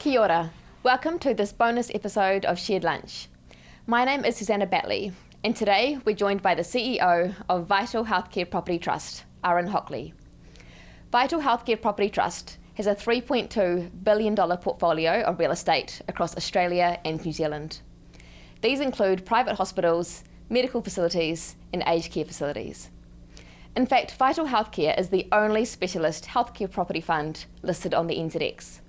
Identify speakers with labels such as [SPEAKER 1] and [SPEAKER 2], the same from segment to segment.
[SPEAKER 1] Kia ora. Welcome to this bonus episode of Shared Lunch. My name is Susanna Batley, and today we're joined by the CEO of Vital Healthcare Property Trust, Aaron Hockley. Vital Healthcare Property Trust has a $3.2 billion portfolio of real estate across Australia and New Zealand. These include private hospitals, medical facilities, and aged care facilities. In fact, Vital Healthcare is the only specialist healthcare property fund listed on the NZX.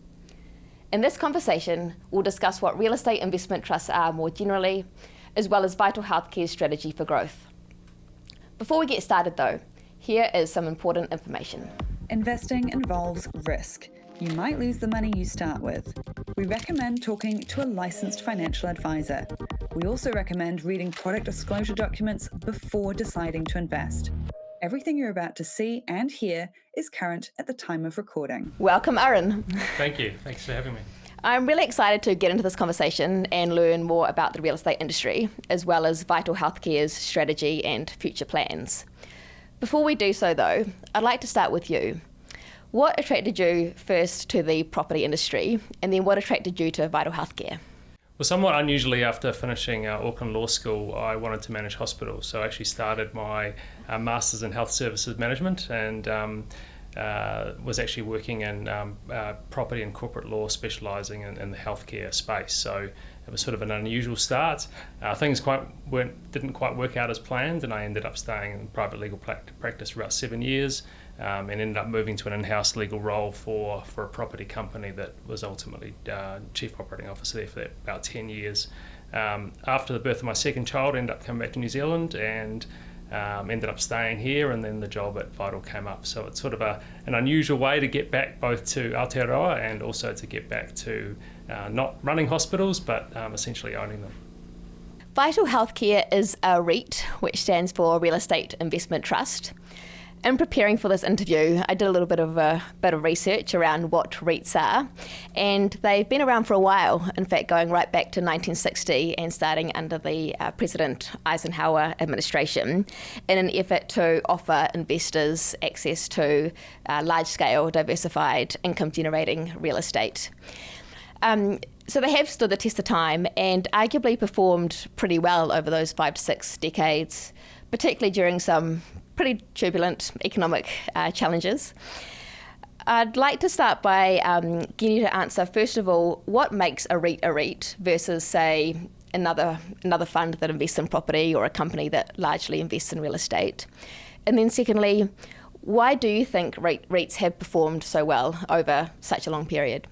[SPEAKER 1] In this conversation, we'll discuss what real estate investment trusts are more generally, as well as Vital Healthcare's strategy for growth. Before we get started though, here is some important information.
[SPEAKER 2] Investing involves risk. You might lose the money you start with. We recommend talking to a licensed financial advisor. We also recommend reading product disclosure documents before deciding to invest. Everything you're about to see and hear is current at the time of recording.
[SPEAKER 1] Welcome, Aaron.
[SPEAKER 3] Thank you. Thanks for having me.
[SPEAKER 1] I'm really excited to get into this conversation and learn more about the real estate industry, as well as Vital Healthcare's strategy and future plans. Before we do so though, I'd like to start with you. What attracted you first to the property industry, and then what attracted you to Vital Healthcare?
[SPEAKER 3] Well, somewhat unusually, after finishing Auckland Law School, I wanted to manage hospitals. So I actually started my Masters in Health Services Management and was actually working in property and corporate law, specialising in the healthcare space. So it was sort of an unusual start. Things didn't quite work out as planned, and I ended up staying in private legal practice for about 7 years. And ended up moving to an in-house legal role for a property company that was ultimately chief operating officer there for about 10 years. After the birth of my second child, I ended up coming back to New Zealand and ended up staying here, and then the job at Vital came up. So it's sort of an unusual way to get back both to Aotearoa and also to get back to not running hospitals, but essentially owning them.
[SPEAKER 1] Vital Healthcare is a REIT, which stands for Real Estate Investment Trust. In preparing for this interview, I did a little bit of research around what REITs are, and they've been around for a while, in fact going right back to 1960 and starting under the President Eisenhower administration in an effort to offer investors access to large-scale, diversified, income-generating real estate. So they have stood the test of time and arguably performed pretty well over those 5 to 6 decades, particularly during some pretty turbulent economic challenges. I'd like to start by getting you to answer, first of all, what makes a REIT versus, say, another fund that invests in property or a company that largely invests in real estate? And then secondly, why do you think REITs have performed so well over such a long period?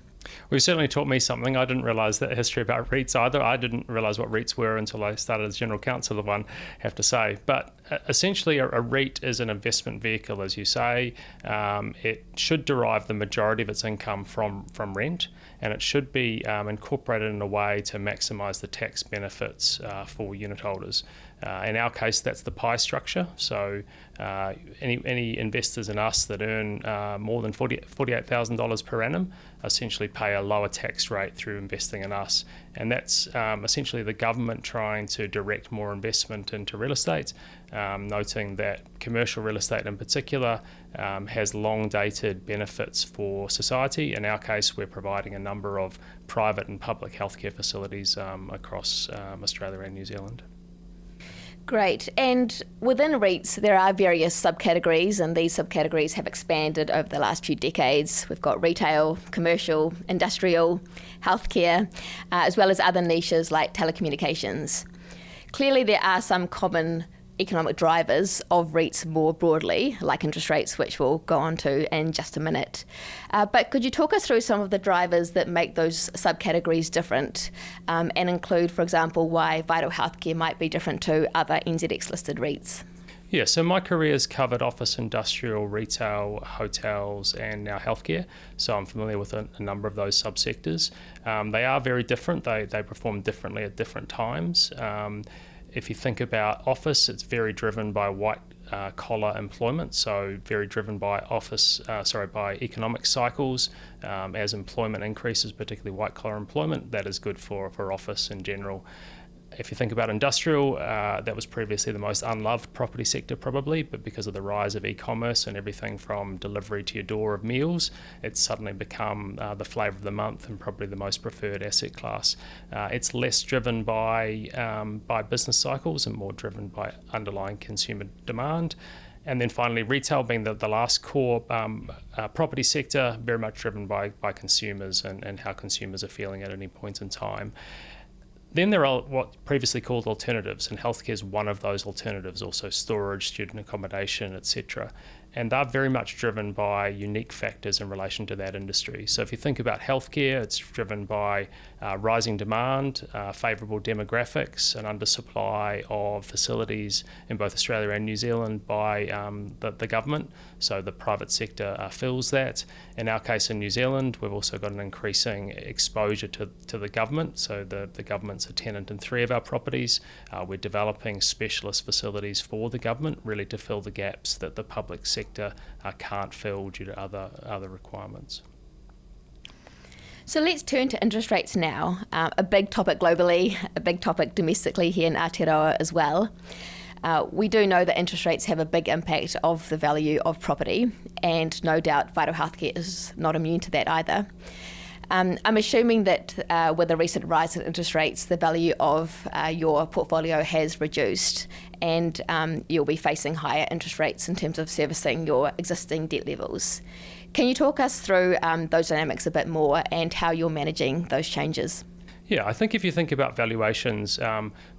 [SPEAKER 3] Well, certainly taught me something. I didn't realise that history about REITs either. I didn't realise what REITs were until I started as General Counsel of one, I have to say. But essentially a REIT is an investment vehicle, as you say. It should derive the majority of its income from rent, and it should be incorporated in a way to maximise the tax benefits for unit holders. In our case, that's the pie structure. So any investors in us that earn more than $48,000 per annum essentially pay a lower tax rate through investing in us. And that's essentially the government trying to direct more investment into real estate, noting that commercial real estate in particular has long-dated benefits for society. In our case, we're providing a number of private and public healthcare facilities across Australia and New Zealand.
[SPEAKER 1] Great. And within REITs, there are various subcategories, and these subcategories have expanded over the last few decades. We've got retail, commercial, industrial, healthcare, as well as other niches like telecommunications. Clearly, there are some common economic drivers of REITs more broadly, like interest rates, which we'll go on to in just a minute. But could you talk us through some of the drivers that make those subcategories different and include, for example, why Vital Healthcare might be different to other NZX-listed REITs?
[SPEAKER 3] Yeah, so my career has covered office, industrial, retail, hotels, and now healthcare. So I'm familiar with a number of those subsectors. They are very different. They perform differently at different times. If you think about office, it's very driven by white collar employment, so very driven by by economic cycles. As employment increases, particularly white collar employment, that is good for office in general. If you think about industrial, that was previously the most unloved property sector probably, but because of the rise of e-commerce and everything from delivery to your door of meals, it's suddenly become the flavour of the month and probably the most preferred asset class. It's less driven by business cycles and more driven by underlying consumer demand. And then finally, retail being the last core property sector, very much driven by consumers and how consumers are feeling at any point in time. Then there are what previously called alternatives, and healthcare is one of those alternatives, also storage, student accommodation, etc. And they're very much driven by unique factors in relation to that industry. So if you think about healthcare, it's driven by rising demand, favourable demographics, and undersupply of facilities in both Australia and New Zealand by the government. So the private sector fills that. In our case in New Zealand, we've also got an increasing exposure to the government. So the government's a tenant in 3 of our properties. We're developing specialist facilities for the government, really to fill the gaps that the public sector can't fill due to other requirements.
[SPEAKER 1] So let's turn to interest rates now. A big topic globally, a big topic domestically here in Aotearoa as well. We do know that interest rates have a big impact of the value of property, and no doubt Vital Healthcare is not immune to that either. I'm assuming that with the recent rise in interest rates, the value of your portfolio has reduced, and you'll be facing higher interest rates in terms of servicing your existing debt levels. Can you talk us through those dynamics a bit more and how you're managing those changes?
[SPEAKER 3] Yeah, I think if you think about valuations,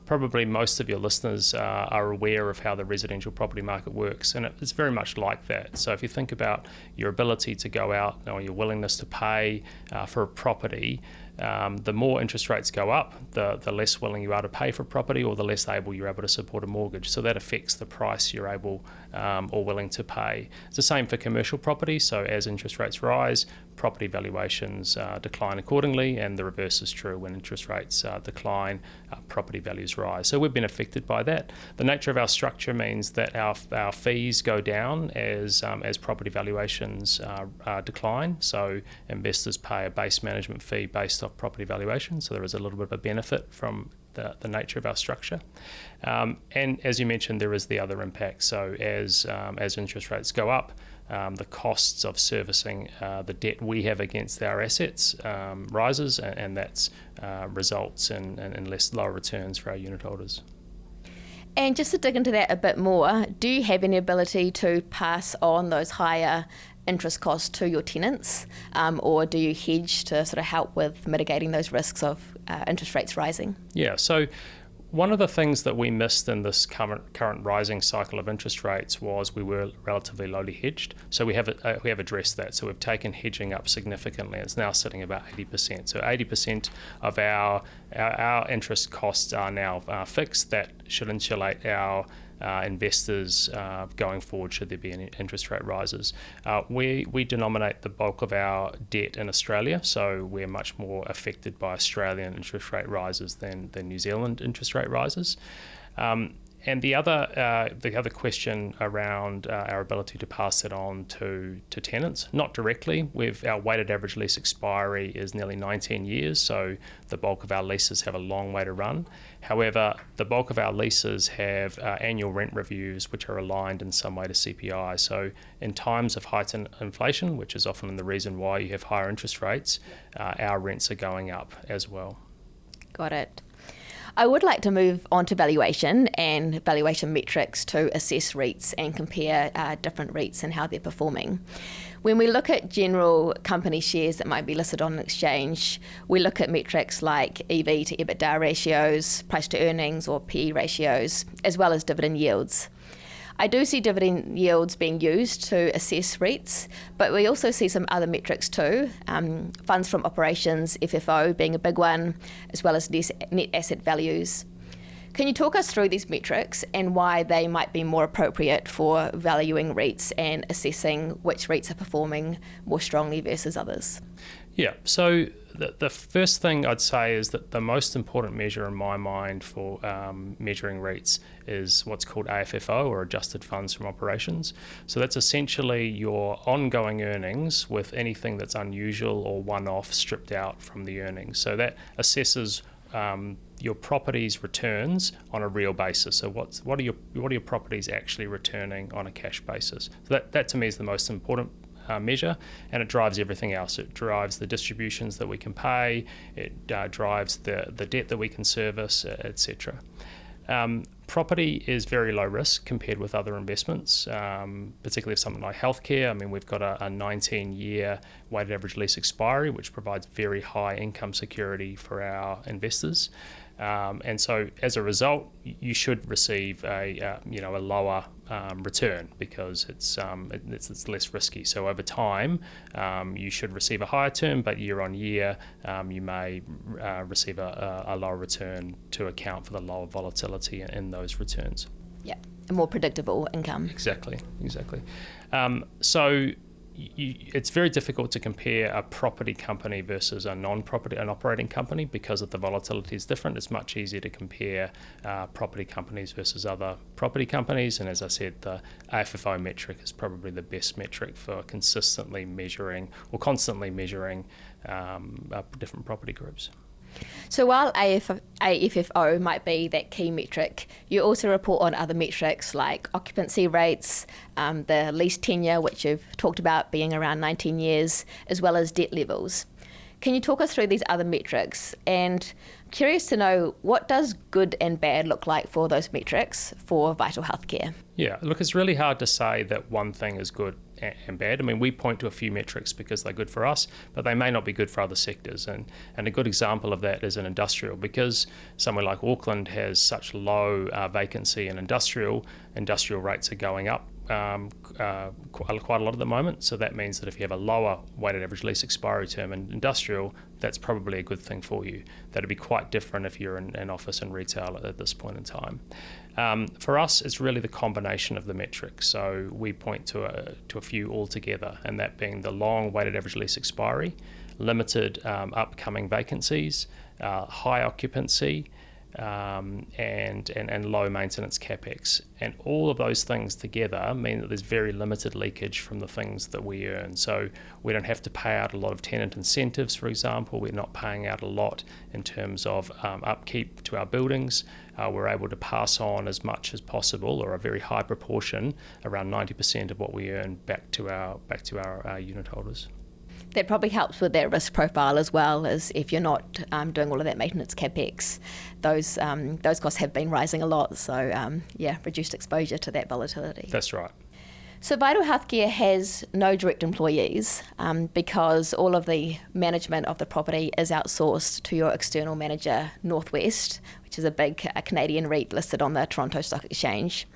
[SPEAKER 3] probably most of your listeners are aware of how the residential property market works, and it's very much like that. So if you think about your ability to go out or your willingness to pay for a property, the more interest rates go up, the less willing you are to pay for property, or the less able you're able to support a mortgage. So that affects the price you're able or willing to pay. It's the same for commercial property. So as interest rates rise, property valuations decline accordingly, and the reverse is true. When interest rates decline, property values rise. So we've been affected by that. The nature of our structure means that our fees go down as property valuations decline. So investors pay a base management fee based off property valuation. So there is a little bit of a benefit from the nature of our structure. And as you mentioned, there is the other impact. So as interest rates go up, the costs of servicing the debt we have against our assets rises, and that results in lower returns for our unit holders.
[SPEAKER 1] And just to dig into that a bit more, do you have any ability to pass on those higher interest costs to your tenants, or do you hedge to sort of help with mitigating those risks of interest rates rising?
[SPEAKER 3] Yeah, so one of the things that we missed in this current rising cycle of interest rates was we were relatively lowly hedged. So we have addressed that. So we've taken hedging up significantly. It's now sitting about 80%. So 80% of our interest costs are now fixed. That should insulate our investors going forward should there be any interest rate rises. We denominate the bulk of our debt in Australia, so we're much more affected by Australian interest rate rises than New Zealand interest rate rises. And the other question around our ability to pass it on to tenants, not directly. Our weighted average lease expiry is nearly 19 years, so the bulk of our leases have a long way to run. However, the bulk of our leases have annual rent reviews which are aligned in some way to CPI. So in times of heightened inflation, which is often the reason why you have higher interest rates, our rents are going up as well.
[SPEAKER 1] Got it. I would like to move on to valuation and valuation metrics to assess REITs and compare different REITs and how they're performing. When we look at general company shares that might be listed on an exchange, we look at metrics like EV to EBITDA ratios, price to earnings or PE ratios, as well as dividend yields. I do see dividend yields being used to assess REITs, but we also see some other metrics too. Funds from operations, FFO being a big one, as well as net asset values. Can you talk us through these metrics and why they might be more appropriate for valuing REITs and assessing which REITs are performing more strongly versus others?
[SPEAKER 3] Yeah, so the first thing I'd say is that the most important measure in my mind for measuring REITs is what's called AFFO, or adjusted funds from operations. So that's essentially your ongoing earnings with anything that's unusual or one-off stripped out from the earnings. So that assesses your property's returns on a real basis. So what are your properties actually returning on a cash basis? So that to me is the most important measure, and it drives everything else. It drives the distributions that we can pay, it drives the debt that we can service, etc. Property is very low risk compared with other investments, particularly if something like healthcare. I mean, we've got a 19-year weighted average lease expiry, which provides very high income security for our investors. And so, as a result, you should receive a lower return because it's less risky. So over time, you should receive a higher term, but year on year, you may receive a lower return to account for the lower volatility in those returns.
[SPEAKER 1] Yeah, a more predictable income.
[SPEAKER 3] Exactly. It's very difficult to compare a property company versus an operating company because of the volatility is different. It's much easier to compare property companies versus other property companies. And as I said, the AFFO metric is probably the best metric for constantly measuring different property groups.
[SPEAKER 1] So while AFFO might be that key metric, you also report on other metrics like occupancy rates, the lease tenure, which you've talked about being around 19 years, as well as debt levels. Can you talk us through these other metrics? And curious to know, what does good and bad look like for those metrics for Vital Healthcare?
[SPEAKER 3] Yeah, look, it's really hard to say that one thing is good and bad. I mean, we point to a few metrics because they're good for us, but they may not be good for other sectors. And a good example of that is in industrial, because somewhere like Auckland has such low vacancy in industrial rates are going up quite a lot at the moment. So that means that if you have a lower weighted average lease expiry term in industrial, that's probably a good thing for you. That'd be quite different if you're in an office and retail at this point in time. For us, it's really the combination of the metrics. So we point to a few altogether, and that being the long weighted average lease expiry, limited upcoming vacancies, high occupancy, and low maintenance capex. And all of those things together mean that there's very limited leakage from the things that we earn. So we don't have to pay out a lot of tenant incentives, for example. We're not paying out a lot in terms of upkeep to our buildings. We're able to pass on as much as possible, or a very high proportion, around 90% of what we earn back to our unit holders.
[SPEAKER 1] That probably helps with that risk profile as well, as if you're not doing all of that maintenance capex, those costs have been rising a lot. So reduced exposure to that volatility.
[SPEAKER 3] That's right.
[SPEAKER 1] So Vital Healthcare has no direct employees because all of the management of the property is outsourced to your external manager, Northwest, which is a big Canadian REIT listed on the Toronto Stock Exchange.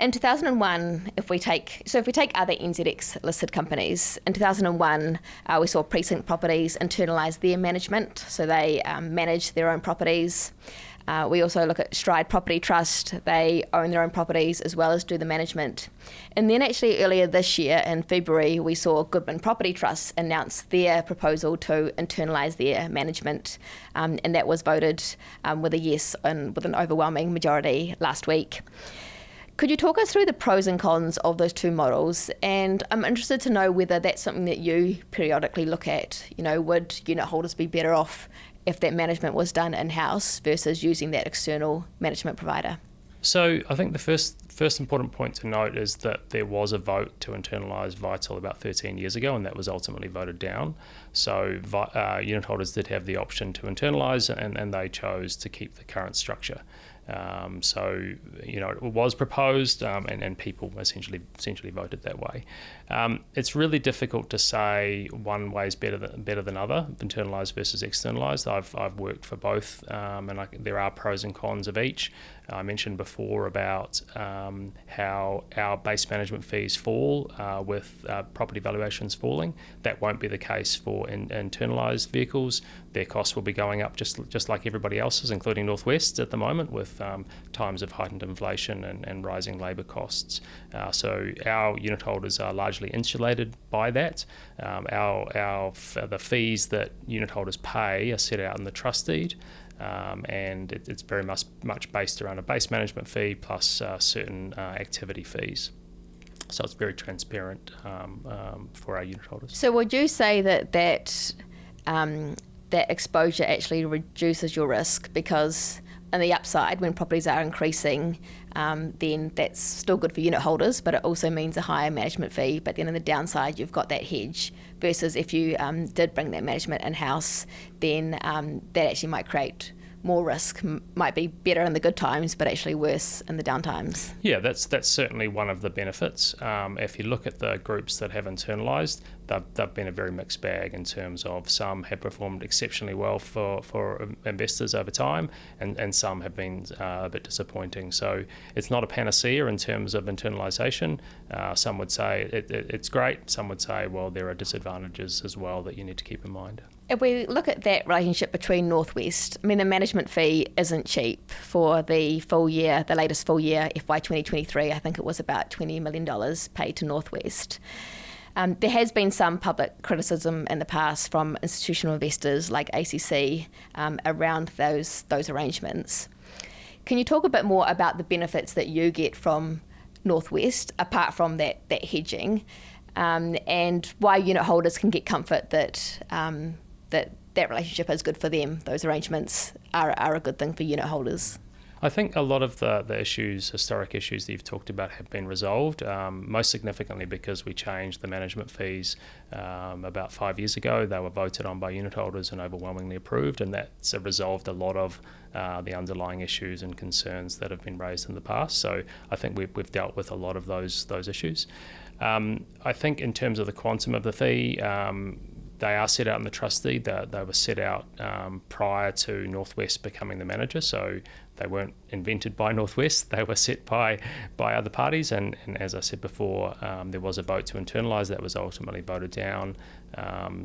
[SPEAKER 1] In 2001, if we take other NZX listed companies, in 2001 we saw Precinct Properties internalise their management, so they manage their own properties. We also look at Stride Property Trust. They own their own properties as well as do the management. And then actually earlier this year in February, we saw Goodman Property Trust announce their proposal to internalise their management, and that was voted with a yes and with an overwhelming majority last week. Could you talk us through the pros and cons of those two models? And I'm interested to know whether that's something that you periodically look at. Would unit holders be better off if that management was done in-house versus using that external management provider?
[SPEAKER 3] So I think the first important point to note is that there was a vote to internalise Vital about 13 years ago, and that was ultimately voted down. So unit holders did have the option to internalise, and they chose to keep the current structure. It was proposed, and people essentially voted that way. It's really difficult to say one way is better than other, internalised versus externalised. I've worked for both, and there are pros and cons of each. I mentioned before about how our base management fees fall with property valuations falling. That won't be the case for internalised vehicles. Their costs will be going up just like everybody else's, including Northwest at the moment, with times of heightened inflation and rising labour costs. So our unit holders are largely insulated by that. The fees that unit holders pay are set out in the trust deed. And it's very much based around a base management fee plus certain activity fees. So it's very transparent for our unit holders.
[SPEAKER 1] So would you say that that exposure actually reduces your risk, because on the upside, when properties are increasing, then that's still good for unit holders, but it also means a higher management fee. But then on the downside, you've got that hedge, versus if you did bring that management in-house, then that actually might create more risk, might be better in the good times, but actually worse in the down times.
[SPEAKER 3] Yeah, that's certainly one of the benefits. If you look at the groups that have internalised, they've been a very mixed bag in terms of some have performed exceptionally well for investors over time, and some have been a bit disappointing. So it's not a panacea in terms of internalisation. Some would say it's great. Some would say, well, there are disadvantages as well that you need to keep in mind.
[SPEAKER 1] If we look at that relationship between Northwest, I mean, the management fee isn't cheap for the full year, the latest full year, FY 2023. I think it was about $20 million paid to Northwest. There has been some public criticism in the past from institutional investors like ACC around those arrangements. Can you talk a bit more about the benefits that you get from Northwest, apart from that hedging, and why unit holders can get comfort that that relationship is good for them? Those arrangements are a good thing for unit holders.
[SPEAKER 3] I think a lot of the historic issues that you've talked about have been resolved, most significantly because we changed the management fees about 5 years ago. They were voted on by unit holders and overwhelmingly approved, and that's resolved a lot of the underlying issues and concerns that have been raised in the past. So I think we've dealt with a lot of those issues. I think in terms of the quantum of the fee, they are set out in the trust deed. They were set out prior to Northwest becoming the manager, so they weren't invented by Northwest. They were set by other parties, and as I said before, there was a vote to internalise that was ultimately voted down.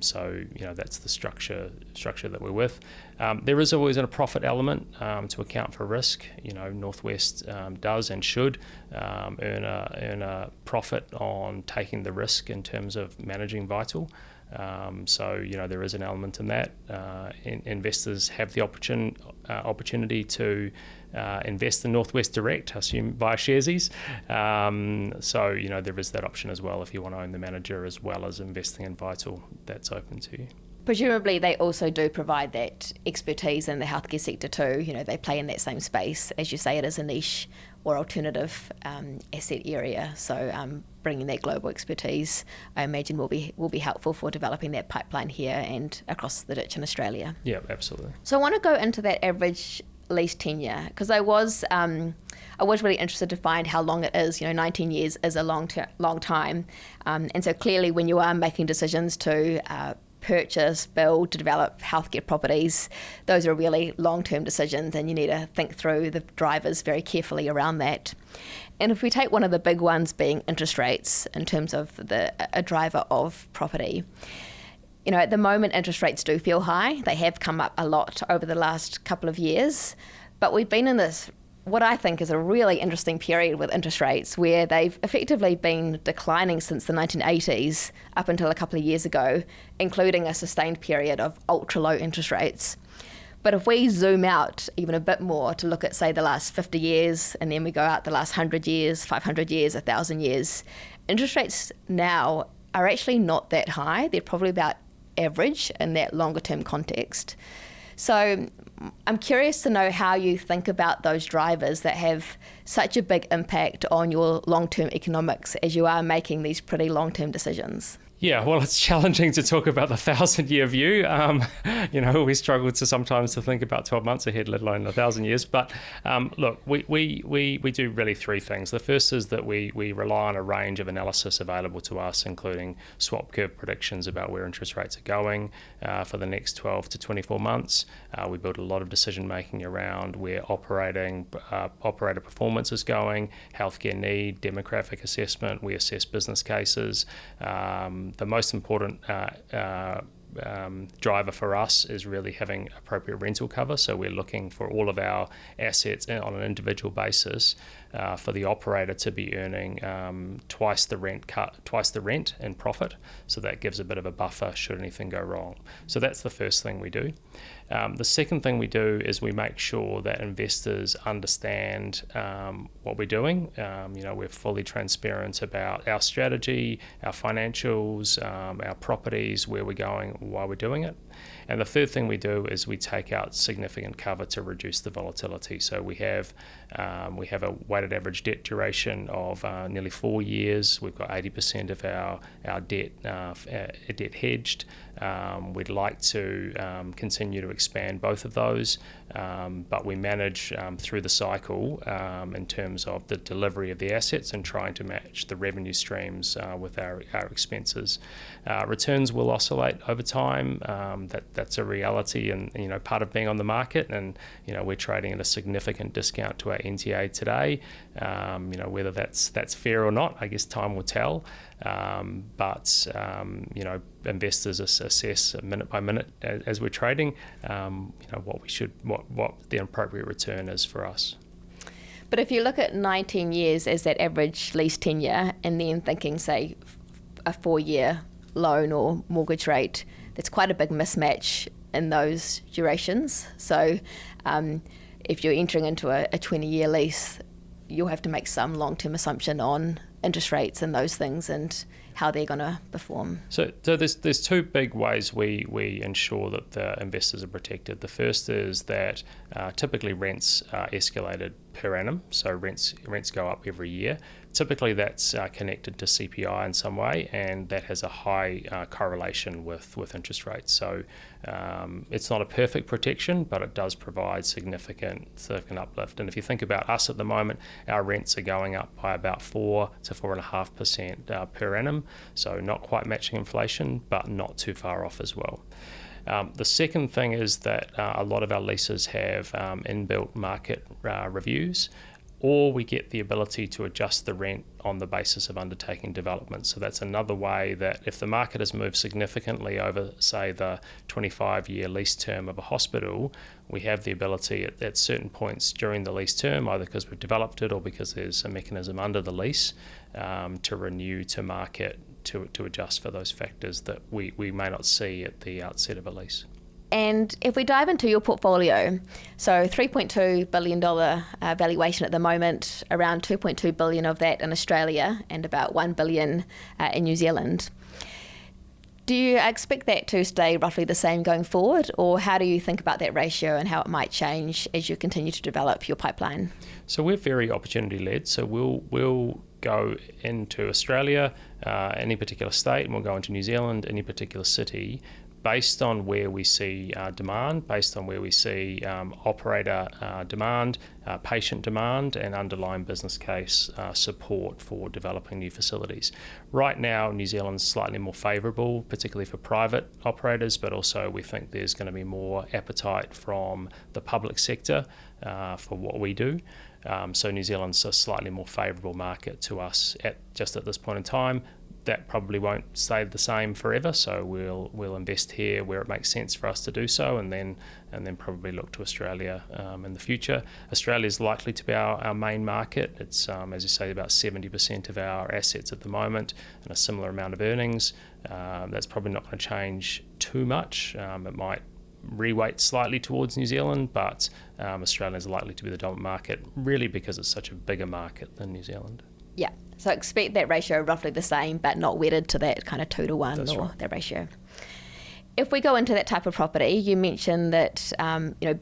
[SPEAKER 3] So that's the structure that we're with. There is always a profit element to account for risk. Northwest does and should earn a profit on taking the risk in terms of managing Vital. So there is an element in that. Investors have the opportunity to invest in Northwest direct, I assume via Sharesies. So there is that option as well if you want to own the manager as well as investing in Vital. That's open to you.
[SPEAKER 1] Presumably they also do provide that expertise in the healthcare sector too. They play in that same space. As you say, it is a niche or alternative asset area. So bringing that global expertise, I imagine, will be helpful for developing that pipeline here and across the ditch in Australia.
[SPEAKER 3] Yeah, absolutely.
[SPEAKER 1] So I want to go into that average lease tenure, because I was really interested to find how long it is. 19 years is a long time, and so clearly when you are making decisions to purchase, build, to develop healthcare properties, those are really long-term decisions, and you need to think through the drivers very carefully around that. And if we take one of the big ones being interest rates in terms of a driver of property, at the moment interest rates do feel high. They have come up a lot over the last couple of years, but we've been in this, what I think is a really interesting period with interest rates, where they've effectively been declining since the 1980s up until a couple of years ago, including a sustained period of ultra low interest rates. But if we zoom out even a bit more to look at, say, the last 50 years, and then we go out the last 100 years, 500 years, 1,000 years, interest rates now are actually not that high. They're probably about average in that longer term context. So I'm curious to know how you think about those drivers that have such a big impact on your long-term economics as you are making these pretty long-term decisions.
[SPEAKER 3] Yeah, well, it's challenging to talk about the 1,000-year view. We struggle sometimes to think about 12 months ahead, let alone 1,000 years. But look, we do really three things. The first is that we rely on a range of analysis available to us, including swap curve predictions about where interest rates are going for the next 12 to 24 months. We build a lot of decision making around where operator performance is going, healthcare need, demographic assessment. We assess business cases. The most important driver for us is really having appropriate rental cover. So we're looking for all of our assets on an individual basis for the operator to be earning twice the rent in profit. So that gives a bit of a buffer should anything go wrong. So that's the first thing we do. The second thing we do is we make sure that investors understand what we're doing. We're fully transparent about our strategy, our financials, our properties, where we're going, why we're doing it. And the third thing we do is we take out significant cover to reduce the volatility. So we have a weighted average debt duration of nearly 4 years. We've got 80% of our debt hedged. We'd like to continue to expand both of those, but we manage through the cycle in terms of the delivery of the assets and trying to match the revenue streams with our expenses. Returns will oscillate over time. That's a reality, and part of being on the market. And we're trading at a significant discount to our NTA today. Whether that's fair or not, I guess time will tell. But investors assess minute by minute as we're trading, what the appropriate return is for us.
[SPEAKER 1] But if you look at 19 years as that average lease tenure, and then thinking, say, a 4-year loan or mortgage rate, that's quite a big mismatch in those durations. So if you're entering into a 20-year lease, you'll have to make some long-term assumption on interest rates and those things and how they're going to perform.
[SPEAKER 3] So there's two big ways we ensure that the investors are protected. The first is that typically rents are escalated per annum, so rents go up every year. Typically that's connected to CPI in some way, and that has a high correlation with interest rates. So it's not a perfect protection, but it does provide significant uplift. And if you think about us at the moment, our rents are going up by about 4 to 4.5% per annum, so not quite matching inflation, but not too far off as well. The second thing is that a lot of our leases have inbuilt market reviews, or we get the ability to adjust the rent on the basis of undertaking development. So that's another way that if the market has moved significantly over, say, the 25-year lease term of a hospital, we have the ability at certain points during the lease term, either because we've developed it or because there's a mechanism under the lease, to renew to market to adjust for those factors that we may not see at the outset of a lease.
[SPEAKER 1] And if we dive into your portfolio, so $3.2 billion valuation at the moment, around $2.2 billion of that in Australia and about $1 billion in New Zealand. Do you expect that to stay roughly the same going forward, or how do you think about that ratio and how it might change as you continue to develop your pipeline?
[SPEAKER 3] So we're very opportunity-led, so we'll go into Australia, any particular state, and we'll go into New Zealand, any particular city, based on where we see demand, based on where we see operator demand, patient demand, and underlying business case support for developing new facilities. Right now, New Zealand's slightly more favourable, particularly for private operators, but also we think there's going to be more appetite from the public sector for what we do. So New Zealand's a slightly more favourable market to us at this point in time. That probably won't stay the same forever, so we'll invest here where it makes sense for us to do so, and then probably look to Australia in the future. Australia is likely to be our main market. It's as you say, about 70% of our assets at the moment, and a similar amount of earnings. That's probably not going to change too much. It might reweight slightly towards New Zealand, but Australia is likely to be the dominant market, really because it's such a bigger market than New Zealand.
[SPEAKER 1] Yeah, so expect that ratio roughly the same, but not wedded to that kind of 2 to 1.
[SPEAKER 3] That's
[SPEAKER 1] or
[SPEAKER 3] right.
[SPEAKER 1] That ratio. If we go into that type of property, you mentioned that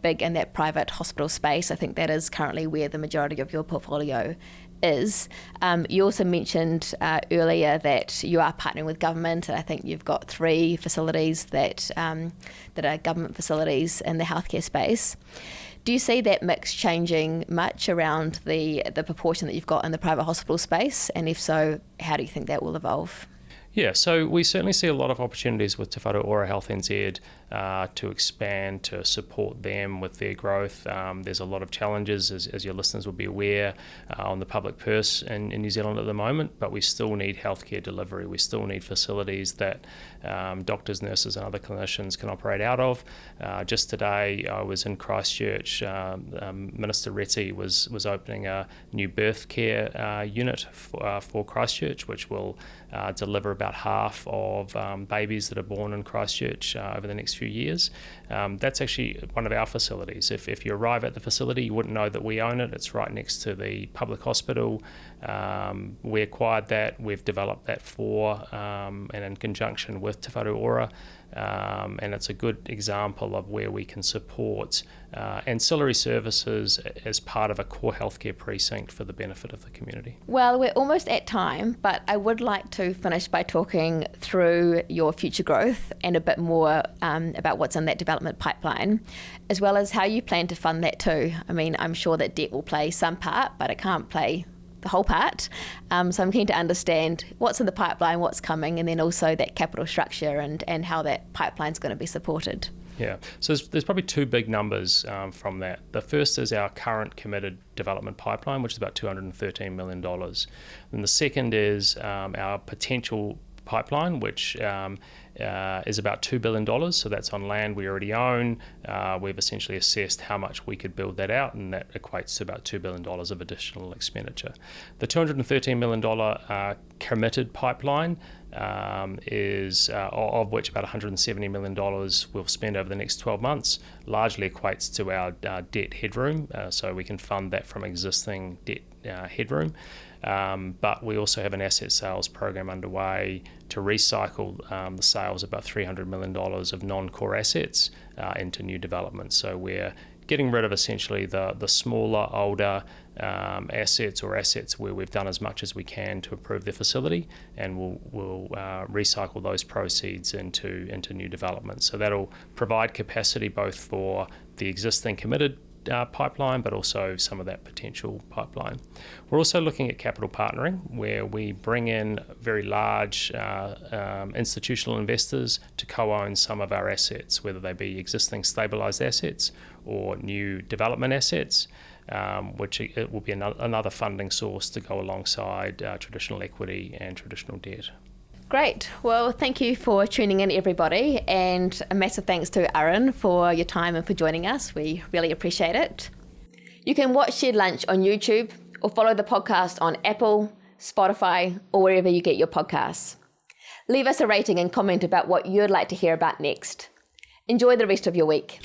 [SPEAKER 1] big in that private hospital space. I think that is currently where the majority of your portfolio is. You also mentioned earlier that you are partnering with government, and I think you've got 3 facilities that are government facilities in the healthcare space. Do you see that mix changing much around the proportion that you've got in the private hospital space? And if so, how do you think that will evolve?
[SPEAKER 3] Yeah, so we certainly see a lot of opportunities with Te Whatu Ora Health NZ to expand, to support them with their growth. There's a lot of challenges, as your listeners will be aware, on the public purse in New Zealand at the moment, but we still need healthcare delivery. We still need facilities that doctors, nurses and other clinicians can operate out of. Just today I was in Christchurch. Minister Reti was opening a new birth care unit for Christchurch, which will deliver about half of babies that are born in Christchurch over the next few years. That's actually one of our facilities. If you arrive at the facility, you wouldn't know that we own it. It's right next to the public hospital. We acquired that, we've developed that and in conjunction with Te Whare Ora, and it's a good example of where we can support ancillary services as part of a core healthcare precinct for the benefit of the community.
[SPEAKER 1] Well, we're almost at time, but I would like to finish by talking through your future growth and a bit more about what's in that development pipeline, as well as how you plan to fund that too. I mean, I'm sure that debt will play some part, but it can't play the whole part. So I'm keen to understand what's in the pipeline, what's coming, and then also that capital structure and how that pipeline's going to be supported.
[SPEAKER 3] Yeah, so there's probably two big numbers from that. The first is our current committed development pipeline, which is about $213 million. And the second is our potential pipeline, which is about $2 billion. So that's on land we already own. We've essentially assessed how much we could build that out, and that equates to about $2 billion of additional expenditure. The $213 million committed pipeline is of which about $170 million we'll spend over the next 12 months, largely equates to our debt headroom, so we can fund that from existing debt headroom. But we also have an asset sales program underway to recycle the sales of about $300 million of non-core assets into new developments. So we're getting rid of essentially the smaller, older assets or assets where we've done as much as we can to improve the facility, and we'll recycle those proceeds into new developments. So that'll provide capacity both for the existing committed pipeline, but also some of that potential pipeline. We're also looking at capital partnering, where we bring in very large institutional investors to co-own some of our assets, whether they be existing stabilised assets or new development assets, which it will be another funding source to go alongside traditional equity and traditional debt.
[SPEAKER 1] Great. Well, thank you for tuning in, everybody, and a massive thanks to Aaron for your time and for joining us. We really appreciate it. You can watch Shared Lunch on YouTube or follow the podcast on Apple, Spotify, or wherever you get your podcasts. Leave us a rating and comment about what you'd like to hear about next. Enjoy the rest of your week.